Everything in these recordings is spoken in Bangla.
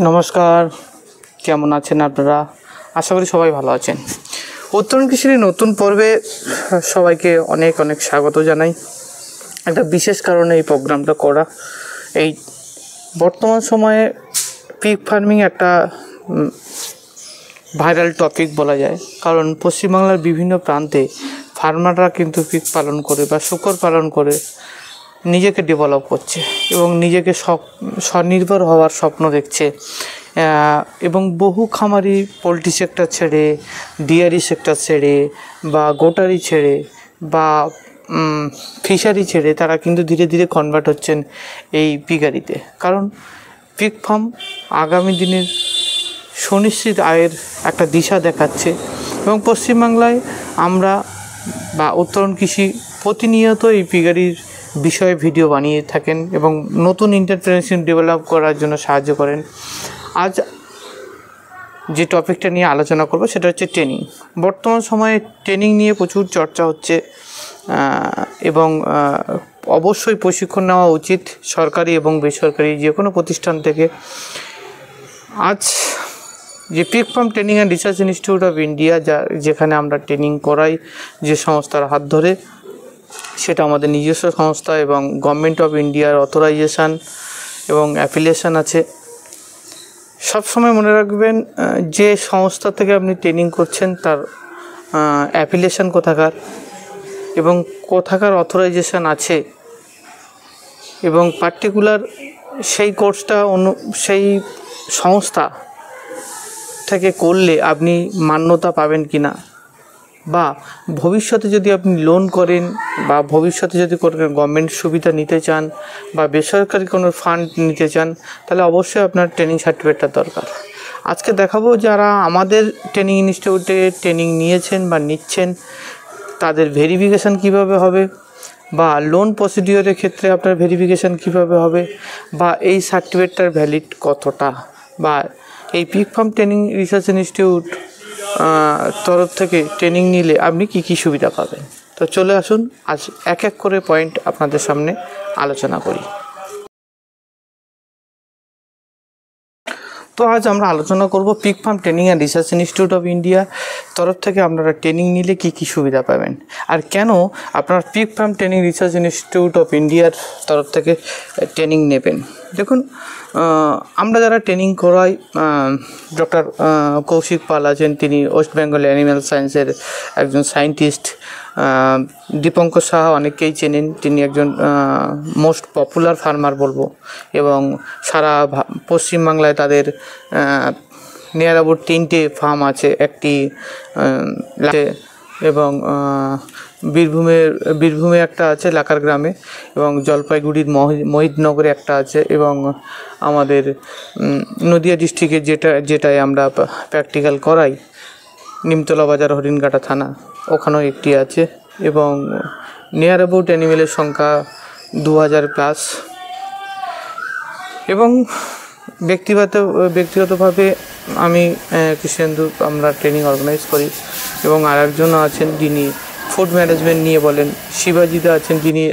নমস্কার, কেমন আছেন আপনারা? আশা করি সবাই ভালো আছেন। উত্তরণ কৃষির নতুন পর্বে সবাইকে অনেক অনেক স্বাগত জানাই। একটা বিশেষ কারণে এই প্রোগ্রামটা করা। এই বর্তমান সময়ে পিগ ফার্মিং একটা ভাইরাল টপিক বলা যায়, কারণ পশ্চিমবাংলার বিভিন্ন প্রান্তে ফার্মাররা কিন্তু পিগ পালন করে বা শূকর পালন করে নিজেকে ডেভেলপ করছে এবং নিজেকে স্বনির্ভর হওয়ার স্বপ্ন দেখছে। এবং বহু খামারি পোলট্রি সেক্টর ছেড়ে, ডেয়ারি সেক্টর ছেড়ে বা গোটারি ছেড়ে বা ফিশারি ছেড়ে তারা কিন্তু ধীরে ধীরে কনভার্ট হচ্ছেন এই পিগারিতে। কারণ পিগ ফার্ম আগামী দিনের সুনিশ্চিত আয়ের একটা দিশা দেখাচ্ছে এবং পশ্চিমবাংলায় আমরা বা উত্তরণ কৃষি প্রতিনিয়ত এই পিগারির বিষয়ে ভিডিও বানিয়ে থাকেন এবং নতুন এন্টারপ্রেনারশিপ ডেভেলপ করার জন্য সাহায্য করেন। আজ যে টপিকটা নিয়ে আলোচনা করব সেটা হচ্ছে ট্রেনিং। বর্তমান সময়ে ট্রেনিং নিয়ে প্রচুর চর্চা হচ্ছে এবং অবশ্যই প্রশিক্ষণ নেওয়া উচিত সরকারি এবং বেসরকারি যে কোনো প্রতিষ্ঠান থেকে। আজ যে pig farm training and research institute of India যেখানে আমরা ট্রেনিং করাই যে সংস্থার হাত ধরে, সেটা আমাদের নিজস্ব সংস্থা এবং গভর্নমেন্ট অফ ইন্ডিয়ার অথরাইজেশান এবং অ্যাফিলিয়েশন আছে। সবসময় মনে রাখবেন যে সংস্থা থেকে আপনি ট্রেনিং করছেন তার অ্যাফিলিয়েশন কোথাকার এবং কোথাকার অথরাইজেশান আছে এবং পার্টিকুলার সেই কোর্সটা সেই সংস্থা থেকে করলে আপনি মান্যতা পাবেন কি না, বা ভবিষ্যতে যদি আপনি লোন করেন বা ভবিষ্যতে যদি কোনো গভর্নমেন্ট সুবিধা নিতে চান বা বেসরকারি কোনো ফান্ড নিতে চান, তাহলে অবশ্যই আপনার ট্রেনিং সার্টিফিকেটটা দরকার। আজকে দেখাবো যারা আমাদের ট্রেনিং ইনস্টিটিউটে ট্রেনিং নিয়েছেন বা নিচ্ছেন তাদের ভেরিফিকেশান কিভাবে হবে, বা লোন প্রসিডিওরের ক্ষেত্রে আপনার ভেরিফিকেশান কিভাবে হবে, বা এই সার্টিফিকেটটার ভ্যালিড কতটা, বা এই pig farm training research institute তরফ থেকে ট্রেনিং নিলে আপনি কী কী সুবিধা পাবেন। তো চলে আসুন আজ এক এক করে পয়েন্ট আপনাদের সামনে আলোচনা করি। তো আজ আমরা আলোচনা করব pig farm training and research institute of India তরফ থেকে আপনারা ট্রেনিং নিলে কী কী সুবিধা পাবেন, আর কেন আপনারা pig farm training research institute of ইন্ডিয়ার তরফ থেকে ট্রেনিং নেবেন। দেখুন, আমরা যারা ট্রেনিং করাই, ডক্টর কৌশিক পাল আছেন, তিনি ওয়েস্ট বেঙ্গল অ্যানিম্যাল সায়েন্সের একজন সায়েন্টিস্ট। দীপঙ্কর সাহা অনেকেই চেনেন, তিনি একজন মোস্ট পপুলার ফার্মার বলবো, এবং সারা পশ্চিমবাংলায় তাদের নিয়ার অ্যাবাউট 3টে ফার্ম আছে, একটি এবং বীরভূমে একটা আছে লাকার গ্রামে, এবং জলপাইগুড়ির মহিদনগরে একটা আছে, এবং আমাদের নদিয়া ডিস্ট্রিক্টে যেটাই আমরা প্র্যাকটিক্যাল করাই নিমতলা বাজার হরিণঘাটা থানা, ওখানেও একটি আছে, এবং নিয়ার অ্যাবাউট অ্যানিমেলের সংখ্যা 2000+। এবং ব্যক্তিগতভাবে আমি কৃষ্ণেন্দু আমরা ট্রেনিং অর্গানাইজ করি, এবং আরেকজনও আছেন যিনি ফুড ম্যানেজমেন্ট নিয়ে বলেন, শিবাজিদা আছেন যিনি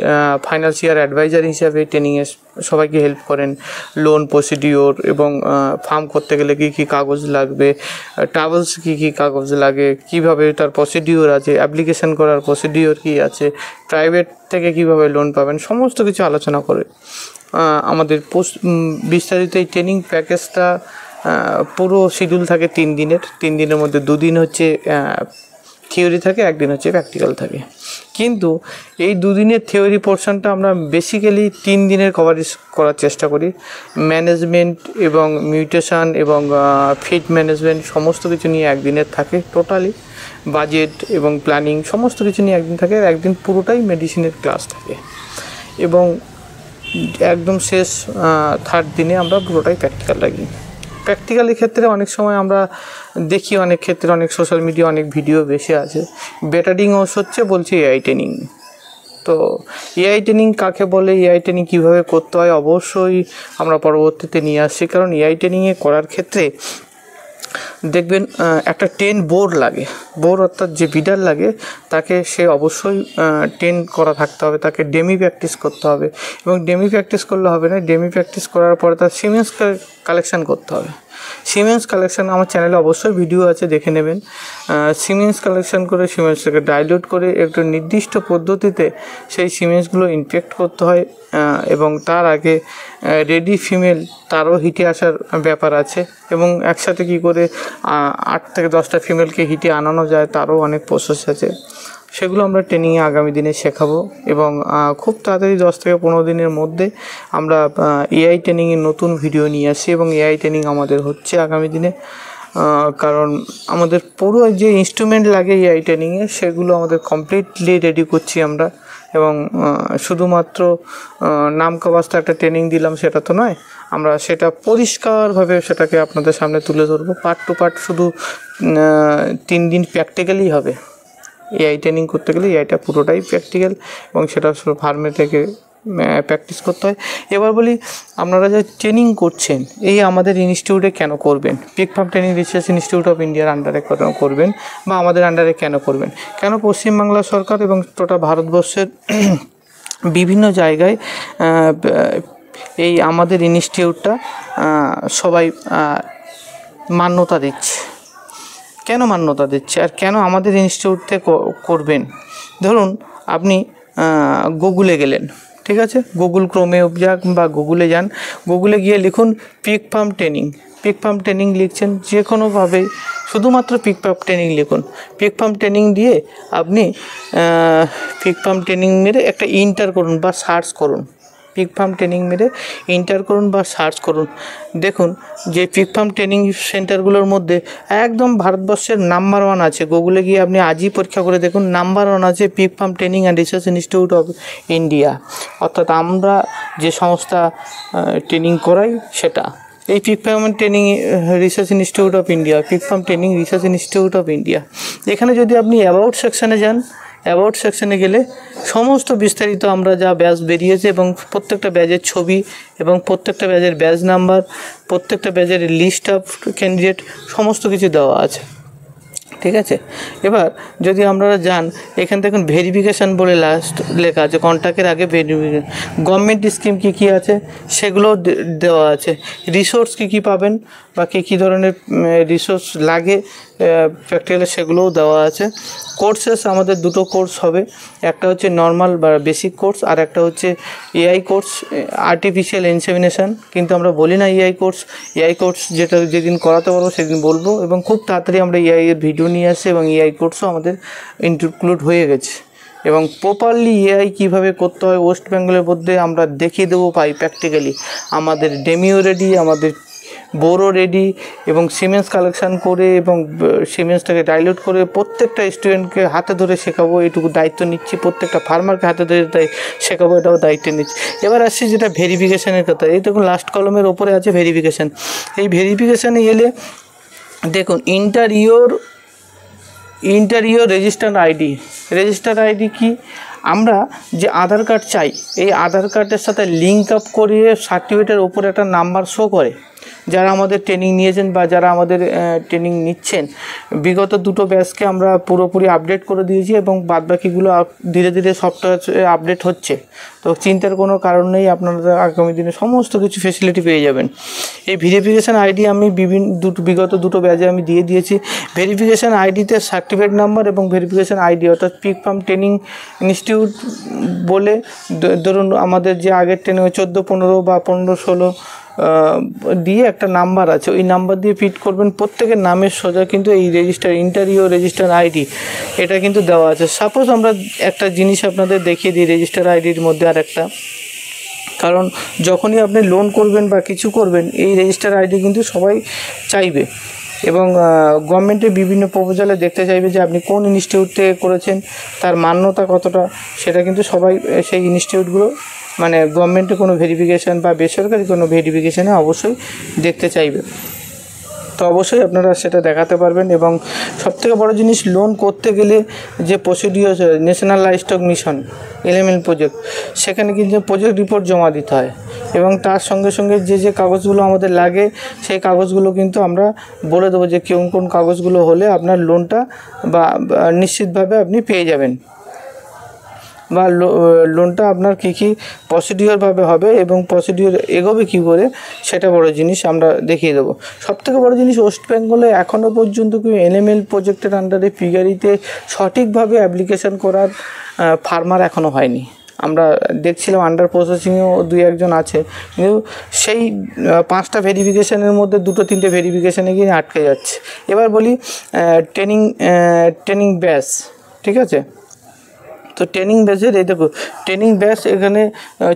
ফাইন্যান্সিয়াল অ্যাডভাইজার হিসাবে ট্রেনিংয়ে সবাইকে হেল্প করেন, লোন প্রসিডিওর এবং ফার্ম করতে গেলে কী কী কাগজ লাগবে, ট্রাভেলস কী কী কাগজ লাগে, কিভাবে তার প্রসিডিওর আছে, অ্যাপ্লিকেশন করার প্রসিডিওর কী আছে, প্রাইভেট থেকে কিভাবে লোন পাবেন, সমস্ত কিছু আলোচনা করে আমাদের বিস্তারিত এই ট্রেনিং প্যাকেজটা পুরো শিডিউল থাকে 3 দিনের। 3 দিনের মধ্যে 2 দিন হচ্ছে থিওরি থাকে, 1 দিন হচ্ছে প্র্যাকটিক্যাল থাকে। কিন্তু এই 2 দিনের থিওরি পোর্শনটা আমরা বেসিক্যালি 3 দিনের কভারেজ করার চেষ্টা করি। ম্যানেজমেন্ট এবং মিউটেশন এবং ফিড ম্যানেজমেন্ট সমস্ত কিছু নিয়ে 1 দিনের থাকে। টোটালি বাজেট এবং প্ল্যানিং সমস্ত কিছু নিয়ে 1 দিন থাকে, 1 দিন পুরোটাই মেডিসিনের ক্লাস থাকে, এবং একদম শেষ 3rd দিনে আমরা পুরোটাই প্র্যাকটিক্যাল লাগি। প্র্যাকটিক্যালের ক্ষেত্রে অনেক সময় আমরা দেখি, অনেক ক্ষেত্রে অনেক সোশ্যাল মিডিয়া অনেক ভিডিও বেশি আছে, বেটাডিং ওস হচ্ছে বলছে এআই ট্রেনিং। তো এআই ট্রেনিং কাকে বলে, এআই ট্রেনিং কীভাবে করতে হয় অবশ্যই আমরা পরবর্তীতে নিয়ে আসছি, কারণ এআই ট্রেনিংয়ে করার ক্ষেত্রে দেখবেন একটা 10 বোর লাগে, বোর অর্থাৎ যে বিডার লাগে তাকে সে অবশ্যই 10 করা থাকতে হবে, তাকে ডেমি প্র্যাকটিস করতে হবে। এবং ডেমি প্র্যাকটিস করলে হবে না, ডেমি প্র্যাকটিস করার পরে তার সিমেন্স কালেকশান করতে হবে। সিমেন্স কালেকশান আমার চ্যানেলে অবশ্যই ভিডিও আছে, দেখে নেবেন। সিমেন্স কালেকশান করে সিমেন্সটাকে ডাইলিউট করে একটু নির্দিষ্ট পদ্ধতিতে সেই সিমেন্সগুলো ইনফেক্ট করতে হয়। এবং তার আগে রেডি ফিমেল তারও হিটে আসার ব্যাপার আছে, এবং একসাথে কি করে 8 থেকে 10টা ফিমেলকে হিটে আনানো যায় তারও অনেক প্রসেস আছে। সেগুলো আমরা ট্রেনিংয়ে আগামী দিনে শেখাবো, এবং খুব তাড়াতাড়ি 10 থেকে 15 দিনের মধ্যে আমরা এআই ট্রেনিংয়ের নতুন ভিডিও নিয়ে আসি। এবং এআই ট্রেনিং আমাদের হচ্ছে আগামী দিনে, কারণ আমাদের পুরো যে ইনস্ট্রুমেন্ট লাগে এআই ট্রেনিংয়ে সেগুলো আমাদের কমপ্লিটলি রেডি করছি আমরা। এবং শুধুমাত্র নামকাবাস্তা একটা ট্রেনিং দিলাম সেটা তো নয়, আমরা সেটা পরিষ্কারভাবে সেটাকে আপনাদের সামনে তুলে ধরবো। পার্ট টু পার্ট শুধু 3 দিন প্র্যাকটিক্যালি হবে। এআই ট্রেনিং করতে গেলে এআইটা পুরোটাই প্র্যাকটিক্যাল, এবং সেটা ফার্মে থেকে প্র্যাকটিস করতে হয়। এবার বলি, আপনারা যে ট্রেনিং করছেন এই আমাদের ইনস্টিটিউটে কেন করবেন? Pig farm training research institute of ইন্ডিয়ার আন্ডারে কেন করবেন, বা আমাদের আন্ডারে কেন করবেন? কেন পশ্চিমবাংলা সরকার এবং টোটাল ভারতবর্ষের বিভিন্ন জায়গায় এই আমাদের ইনস্টিটিউটটা সবাই মান্যতা দিচ্ছে? কেন মান্যতা দিচ্ছে, আর কেন আমাদের ইনস্টিটিউটে করবেন? ধরুন আপনি গুগলে গেলেন, ঠিক আছে, গুগল ক্রোমে যাক বা গুগলে যান, গুগলে গিয়ে লিখুন pig farm training. Pig farm training লিখছেন, যে কোনোভাবেই শুধুমাত্র পিগ ফার্ম ট্রেনিং লিখুন। পিগ ফার্ম ট্রেনিং দিয়ে আপনি পিগ ফার্ম ট্রেনিং মেরে একটা ইন্টার করুন বা সার্চ করুন। পিগ ফার্ম ট্রেনিং মেরে এন্টার করুন বা সার্চ করুন। দেখুন যে পিগ ফার্ম ট্রেনিং সেন্টারগুলোর মধ্যে একদম ভারতবর্ষের নাম্বার 1 আছে। গুগলে গিয়ে আপনি আজই পরীক্ষা করে দেখুন, নাম্বার 1 আছে pig farm training and research institute of India. অর্থাৎ আমরা যে সংস্থা ট্রেনিং করাই সেটা এই pig farm training research institute of India, pig farm training research institute of India. এখানে যদি আপনি অ্যাবাউট সেকশানে যান, অ্যাবাউট সেকশানে গেলে সমস্ত বিস্তারিত আমরা যা ব্যাচ বেরিয়েছে এবং প্রত্যেকটা ব্যাচের ছবি এবং প্রত্যেকটা ব্যাচের ব্যাচ নাম্বার, প্রত্যেকটা ব্যাচের লিস্ট অফ ক্যান্ডিডেট সমস্ত কিছু দেওয়া আছে, ঠিক আছে। এবার যদি আপনারা যান, এখান থেকে ভেরিফিকেশান বলে লাস্ট লেখা আছে, কন্ট্যাক্টের আগে ভেরিফিকেশান, গভর্নমেন্ট স্কিম কী কী আছে সেগুলো দেওয়া আছে, রিসোর্স কী কী পাবেন বা কী ধরনের রিসোর্স লাগে প্র্যাকটিক্যালে সেগুলোও দেওয়া আছে। কোর্সেস আমাদের 2টো কোর্স হবে, একটা হচ্ছে নর্মাল বা বেসিক কোর্স, আর একটা হচ্ছে এআই কোর্স, আর্টিফিশিয়াল ইনসেমিনেশন। কিন্তু আমরা বলি না এআই কোর্স যেটা যেদিন করাতে পারবো সেদিন বলবো, এবং খুব তাড়াতাড়ি আমরা এআই এর ভিডিও নিয়ে আসছি, এবং এআই কোর্সও আমাদের ইনক্লুড হয়ে গেছে। এবং প্রপারলি এআই কীভাবে করতে হয় ওয়েস্ট বেঙ্গলের মধ্যে আমরা দেখিয়ে দেবো প্র্যাকটিক্যালি। আমাদের ডেমিও রেডি, আমাদের বোরও রেডি, এবং সিমেন্স কালেকশান করে এবং সিমেন্সটাকে ডাইলিউট করে প্রত্যেকটা স্টুডেন্টকে হাতে ধরে শেখাবো, এইটুকু দায়িত্ব নিচ্ছি। প্রত্যেকটা ফার্মারকে হাতে ধরে শেখাবো, এটাও দায়িত্ব নিচ্ছি। এবার আসছি যেটা ভেরিফিকেশানের কথা, এই দেখুন লাস্ট কলমের ওপরে আছে ভেরিফিকেশান। এই ভেরিফিকেশানে এলে দেখুন ইন্টারিয়র রেজিস্টার আইডি কি? আমরা যে আধার কার্ড চাই, এই আধার কার্ডের সাথে লিঙ্ক আপ করিয়ে সার্টিফিকেটের ওপরে একটা নাম্বার শো করে। যারা আমাদের ট্রেনিং নিয়েছেন বা যারা আমাদের ট্রেনিং নিচ্ছেন, বিগত 2টো ব্যাচকে আমরা পুরোপুরি আপডেট করে দিয়েছি, এবং বাদবাকিগুলো ধীরে ধীরে সফটওয়্যার আপডেট হচ্ছে। তো চিন্তার কোনো কারণ নেই, আপনারা আগামী দিনে সমস্ত কিছু ফেসিলিটি পেয়ে যাবেন। এই ভেরিফিকেশান আইডি আমি বিগত 2টো ব্যাচে আমি দিয়ে দিয়েছি। ভেরিফিকেশান আইডিতে সার্টিফিকেট নাম্বার এবং ভেরিফিকেশান আইডি, অর্থাৎ পিগ ফার্ম ট্রেনিং ইনস্টিটিউট বলে ধরুন আমাদের যে আগের ট্রেনিং 14, 15 বা 15, 16 দিয়ে একটা নাম্বার আছে, ওই নাম্বার দিয়ে ফিট করবেন। প্রত্যেকের নামের সোজা কিন্তু এই ইন্টারিয়র রেজিস্টার আইডি এটা কিন্তু দেওয়া আছে। সাপোজ আমরা একটা জিনিস আপনাদের দেখিয়ে দিই রেজিস্টার আইডির মধ্যে আর একটা, কারণ যখনই আপনি লোন করবেন বা কিছু করবেন এই রেজিস্টার আইডি কিন্তু সবাই চাইবে, এবং গভর্নমেন্টের বিভিন্ন প্রপোজালে দেখতে চাইবে যে আপনি কোন ইনস্টিটিউট থেকে করেছেন, তার মান্যতা কতটা, সেটা কিন্তু সবাই সেই ইনস্টিটিউটগুলো মানে গভর্নমেন্টের কোনো ভেরিফিকেশান বা বেসরকারি কোনো ভেরিফিকেশানে অবশ্যই দেখতে চাইবে। তো অবশ্যই আপনারা সেটা দেখাতে পারবেন। এবং সবথেকে বড় জিনিস, লোন করতে গেলে যে procedure national livestock mission LML project, সেখানে কিন্তু প্রজেক্ট রিপোর্ট জমা দিতে হয় এবং তার সঙ্গে সঙ্গে যে কাগজগুলো আমাদের লাগে সেই কাগজগুলো কিন্তু আমরা বলে দেবো যে কোন কোন কাগজগুলো হলে আপনার লোনটা বা নিশ্চিতভাবে আপনি পেয়ে যাবেন, বা লোনটা আপনার কী প্রসিডিওরভাবে হবে এবং প্রসিডিওর এগোবে কী করে, সেটা বড় জিনিস আমরা দেখিয়ে দেবো। সবথেকে বড় জিনিস, ওয়েস্ট বেঙ্গলে এখনও পর্যন্ত কেউ এনএমএল প্রজেক্টের আন্ডারে পিগারিতে সঠিকভাবে অ্যাপ্লিকেশন করার ফার্মার এখনও হয়নি। আমরা দেখছিলাম আন্ডার প্রসেসিংয়েও 2-1জন আছে, কিন্তু সেই 5টা ভেরিফিকেশানের মধ্যে 2-3টে ভেরিফিকেশানে গিয়ে আটকে যাচ্ছে। এবার বলি ট্রেনিং ব্যাচ, ঠিক আছে? তো ট্রেনিং ব্যাচের এই দেখো, ট্রেনিং ব্যাচ এখানে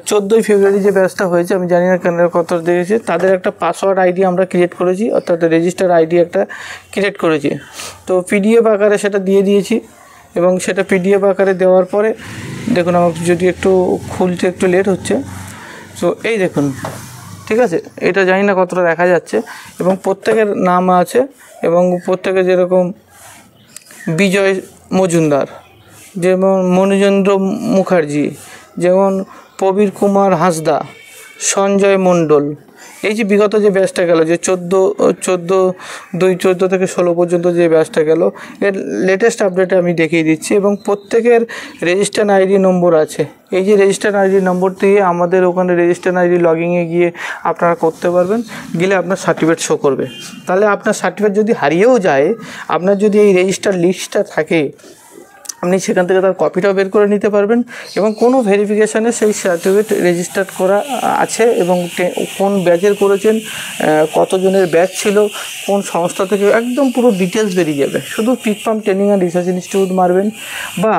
14ই ফেব্রুয়ারি যে ব্যাচটা হয়েছে, আমি জানি না কেন কত দেখেছি, তাদের একটা পাসওয়ার্ড আইডি আমরা ক্রিয়েট করেছি, অর্থাৎ রেজিস্টার আইডি একটা ক্রিয়েট করেছি। তো পিডিএফ আকারে সেটা দিয়ে দিয়েছি এবং সেটা পিডিএফ আকারে দেওয়ার পরে দেখুন, আমার যদি একটু খুলতে একটু লেট হচ্ছে। তো এই দেখুন, ঠিক আছে, এটা জানি না কতটা দেখা যাচ্ছে এবং প্রত্যেকের নাম আছে এবং প্রত্যেকে যেরকম বিজয় মজুমদার, যেমন মনোজেন্দ্র মুখার্জি, যেমন প্রবীর কুমার হাঁসদা, সঞ্জয় মণ্ডল। এই যে বিগত যে ব্যাচটা গেল, যে 14 থেকে 16 পর্যন্ত যে ব্যাচটা গেল, এর লেটেস্ট আপডেট আমি দেখিয়ে দিচ্ছি এবং প্রত্যেকের রেজিস্ট্রেশন আইডি নম্বর আছে। এই যে রেজিস্ট্রেশন আইডি নম্বর দিয়ে আমাদের ওখানে রেজিস্ট্রেশন আইডি লগিংয়ে গিয়ে আপনারা করতে পারবেন, গেলে আপনার সার্টিফিকেট শো করবে। তাহলে আপনার সার্টিফিকেট যদি হারিয়েও যায়, আপনার যদি এই রেজিস্টার লিস্টটা থাকে, আপনি সেখান থেকে তার কপিটাও বের করে নিতে পারবেন এবং কোনো ভেরিফিকেশানে সেই সার্টিফিকেট রেজিস্টার্ড করা আছে এবং কোন ব্যাচের করেছেন, কতজনের ব্যাচ ছিল, কোন সংস্থা থেকে, একদম পুরো ডিটেলস বেরিয়ে যাবে। শুধু pick farm training and research institute মারবেন, বা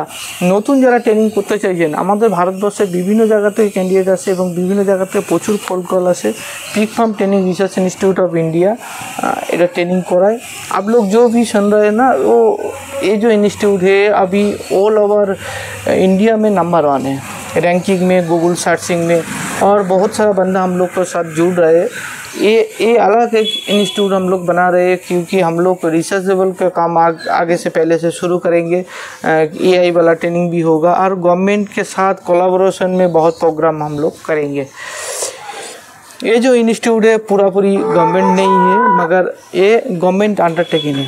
নতুন যারা ট্রেনিং করতে চাইছেন, আমাদের ভারতবর্ষের বিভিন্ন জায়গা থেকে ক্যান্ডিডেট আসে এবং বিভিন্ন জায়গা থেকে প্রচুর ফোন কল আসে। Pig farm training research institute of India इधर ट्रेनिंग कराए। आप लोग जो भी सुन रहे हैं ना, वो ये जो इंस्टीट्यूट है अभी ऑल ओवर इंडिया में नंबर 1 है रैंकिंग में, गूगल सर्चिंग में, और बहुत सारा बंदा हम लोग के साथ जुड़ रहे हैं। ये अलग एक इंस्टीट्यूट हम लोग बना रहे हैं क्योंकि हम लोग रिसर्चेबल का काम आगे से पहले से शुरू करेंगे। AI वाला ट्रेनिंग भी होगा और गवर्नमेंट के साथ कोलैबोरेशन में बहुत प्रोग्राम हम लोग करेंगे। ये जो इंस्टीट्यूट है पूरी गवर्नमेंट नहीं है, मगर ये गवर्नमेंट अंडरटेकिंग है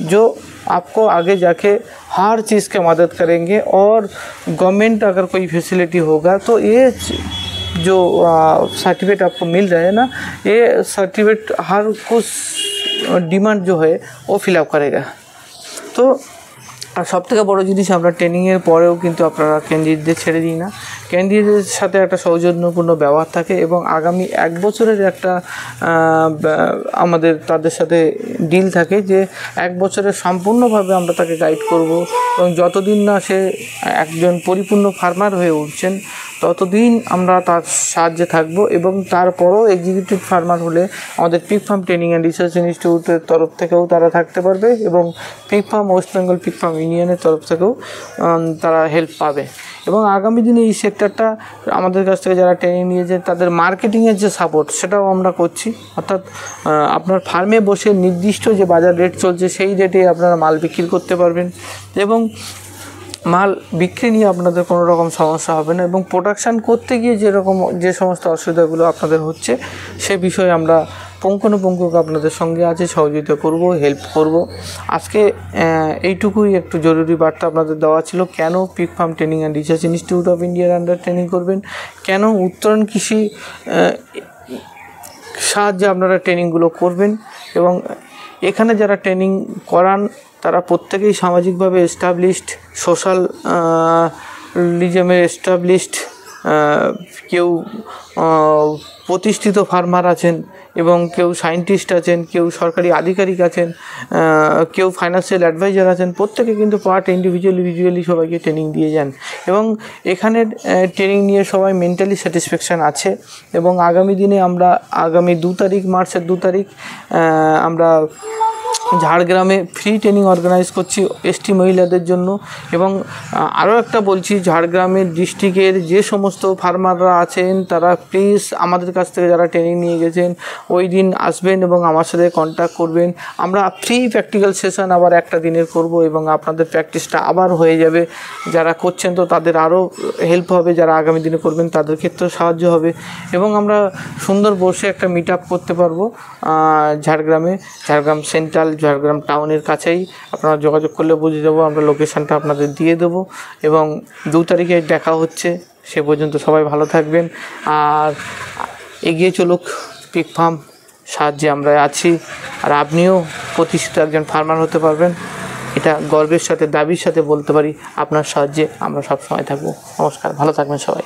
जो आपको आगे जाके हर चीज़ की मदद करेंगे। और गवर्नमेंट अगर कोई फैसिलिटी होगा तो ये जो सर्टिफिकेट आपको मिल रहा है ना, ये सर्टिफिकेट हर कुछ डिमांड जो है वो फिलअप करेगा। तो আর সবথেকে বড় জিনিস, আমরা ট্রেনিংয়ের পরেও কিন্তু আপনারা ক্যান্ডিডেটদের ছেড়ে দিই না। ক্যান্ডিডেটের সাথে একটা সৌজন্যপূর্ণ ব্যবহার থাকে এবং আগামী 1 বছরের একটা আমাদের তাদের সাথে ডিল থাকে যে 1 বছরের সম্পূর্ণভাবে আমরা তাকে গাইড করব এবং যতদিন না সে একজন পরিপূর্ণ ফার্মার হয়ে উঠছেন ততদিন আমরা তার সাহায্যে থাকব। এবং তারপরও এক্সিকিউটিভ ফার্মার হলে আমাদের pick farm training and research ইনস্টিটিউটের তরফ থেকেও তারা থাকতে পারবে এবং pick farm West Bengal pick farm ইউনিয়নের তরফ থেকেও তারা হেল্প পাবে। এবং আগামী দিনে এই সেক্টরটা আমাদের কাছ থেকে যারা ট্রেনিং নিয়েছে তাদের মার্কেটিংয়ের যে সাপোর্ট সেটাও আমরা করছি। অর্থাৎ আপনার ফার্মে বসে নির্দিষ্ট যে বাজার রেট চলছে সেই রেটে আপনারা মাল বিক্রি করতে পারবেন এবং মাল বিক্রি নিয়ে আপনাদের কোনো রকম সমস্যা হবে না। এবং প্রোডাকশান করতে গিয়ে যে সমস্ত অসুবিধাগুলো আপনাদের হচ্ছে সে বিষয়ে আমরা পুঙ্খানুপুঙ্খকে আপনাদের সঙ্গে আছে, সহযোগিতা করব, হেল্প করব। আজকে এইটুকুই একটু জরুরি বার্তা আপনাদের দেওয়া ছিল। কেন pick farm training and research institute of ইন্ডিয়ার আন্ডার ট্রেনিং করবেন, কেন উত্তরণ কৃষি সাহায্যে আপনারা ট্রেনিংগুলো করবেন। এবং এখানে যারা ট্রেনিং করান তারা প্রত্যেকেই সামাজিকভাবে এস্টাবলিশড, সোশ্যাল লিজমের এস্টাবলিশড, কেউ প্রতিষ্ঠিত ফার্মার আছেন এবং কেউ সায়েন্টিস্ট আছেন, কেউ সরকারি আধিকারিক আছেন, কেউ ফাইন্যান্সিয়াল অ্যাডভাইজার আছেন। প্রত্যেকে কিন্তু ইন্ডিভিজুয়ালি সবাইকে ট্রেনিং দিয়ে যান এবং এখানে ট্রেনিং নিয়ে সবাই মেন্টালি স্যাটিসফ্যাকশান আছে। এবং আগামী দিনে আমরা আগামী 2 তারিখ, মার্চের 2 তারিখ আমরা ঝাড়গ্রামে ফ্রি ট্রেনিং অর্গানাইজ করছি এসটি মহিলাদের জন্য। এবং আরও একটা বলছি, ঝাড়গ্রামের ডিস্ট্রিক্টের যে সমস্ত ফার্মাররা আছেন তারা প্লিজ আমাদের কাছ থেকে যারা ট্রেনিং নিয়ে গেছেন ওই দিন আসবেন এবং আমার সাথে কন্ট্যাক্ট করবেন। আমরা ফ্রি প্র্যাকটিক্যাল সেশন আবার একটা দিনের করব এবং আপনাদের প্র্যাকটিসটা আবার হয়ে যাবে। যারা করছেন তো তাদের আরও হেল্প হবে, যারা আগামী দিনে করবেন তাদের ক্ষেত্রেও সাহায্য হবে এবং আমরা সুন্দর বসে একটা মিট আপ করতে পারবো ঝাড়গ্রামে, ঝাড়গ্রাম সেন্ট্রাল, ঝাড়গ্রাম টাউনের কাছেই। আপনারা যোগাযোগ করলে বুঝে যাবো, আমরা লোকেশানটা আপনাদের দিয়ে দেবো এবং 2 তারিখে দেখা হচ্ছে। সে পর্যন্ত সবাই ভালো থাকবেন আর এগিয়ে চলুক পিগ ফার্ম, সাহায্যে আমরা আছি। আর আপনিও প্রতিষ্ঠিত একজন ফার্মার হতে পারবেন, এটা গর্বের সাথে দাবির সাথে বলতে পারি। আপনার সাহায্যে আমরা সব সময় থাকবো। নমস্কার, ভালো থাকবেন সবাই।